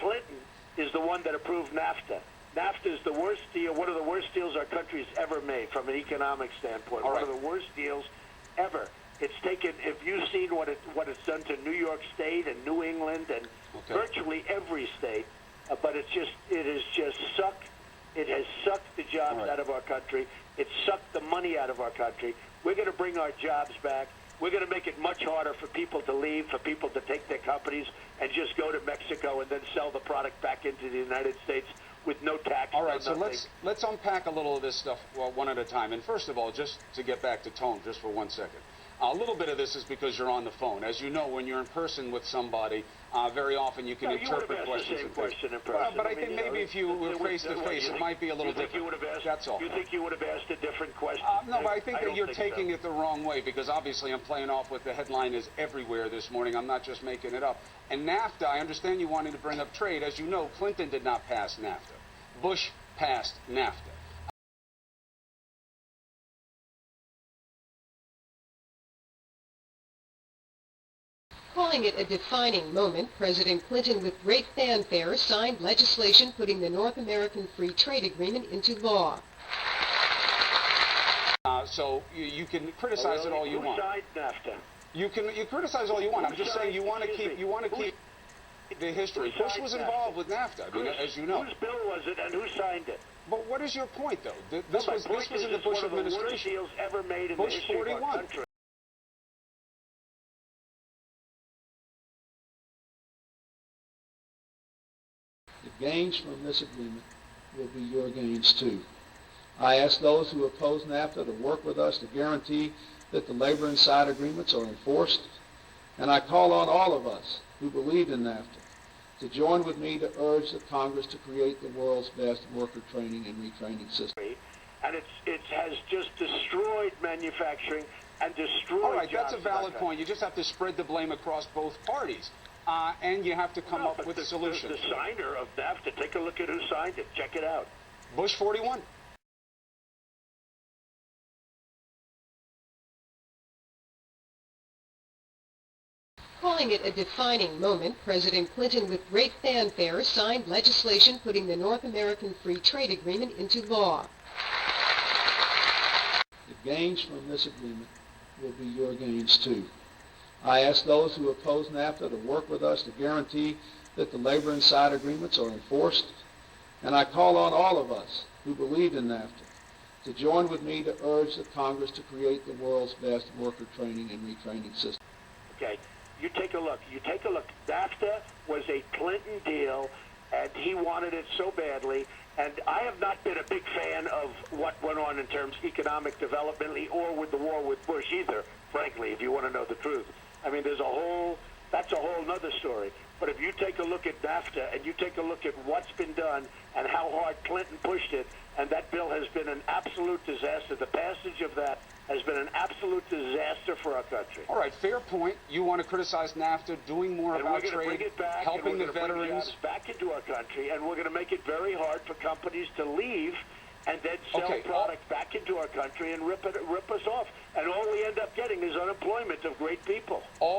Clinton is the one that approved NAFTA. NAFTA is the worst deal, one of the worst deals our country's ever made from an economic standpoint. One of the worst deals ever. It's taken, if you've seen what it's done to New York State and New England and virtually every state, but it has sucked the jobs out of our country. It's sucked the money out of our country. We're going to bring our jobs back. We're going to make it much harder for people to leave, for people to take their companies and just go to Mexico and then sell the product back into the United States with no tax. All right, so let's unpack a little of this stuff one at a time. And first of all, just to get back to tone, just for 1 second. A little bit of this is because you're on the phone. As you know, when you're in person with somebody, very often you can interpret questions. But I think maybe if you were face to face, it might be a little different. That's all. You think you would have asked a different question? No, but I think that you're taking it the wrong way, because obviously I'm playing off with the headline is everywhere this morning. I'm not just making it up. And NAFTA, I understand you wanted to bring up trade. As you know, Clinton did not pass NAFTA. Bush passed NAFTA. Calling it a defining moment, President Clinton, with great fanfare, signed legislation putting the North American Free Trade Agreement into law. So you can criticize it all you want. Who signed NAFTA? You criticize all you want. I'm just saying you want to keep the history. Bush was involved with NAFTA, I mean, as you know. Whose bill was it and who signed it? But what is your point, though? This was in the Bush administration. One of the worst deals ever made in Bush the history 41. of our country. The gains from this agreement will be your gains too. I ask those who oppose NAFTA to work with us to guarantee that the labor and side agreements are enforced, and I call on all of us who believe in NAFTA to join with me to urge the Congress to create the world's best worker training and retraining system. And it has just destroyed manufacturing and destroyed All right, jobs. that's a valid point. You just have to spread the blame across both parties. And you have to come up with a solution. The signer of NAFTA, take a look at who signed it. Check it out. Bush 41. Calling it a defining moment, President Clinton, with great fanfare, signed legislation putting the North American Free Trade Agreement into law. The gains from this agreement will be your gains too. I ask those who oppose NAFTA to work with us to guarantee that the labor and side agreements are enforced, and I call on all of us who believe in NAFTA to join with me to urge the Congress to create the world's best worker training and retraining system. Okay, you take a look. NAFTA was a Clinton deal, and he wanted it so badly, and I have not been a big fan of what went on in terms of economic development or with the war with Bush either, frankly, if you want to know the truth. I mean, that's a whole nother story. But if you take a look at NAFTA and you take a look at what's been done and how hard Clinton pushed it, and that bill has been an absolute disaster. The passage of that has been an absolute disaster for our country. All right, fair point. You want to criticize NAFTA, doing more about trade, bring it back, helping the and we're going to bring veterans. jobs back into our country, and we're going to make it very hard for companies to leave and then sell product back into our country and rip us off. And all we end up getting is unemployment of great people.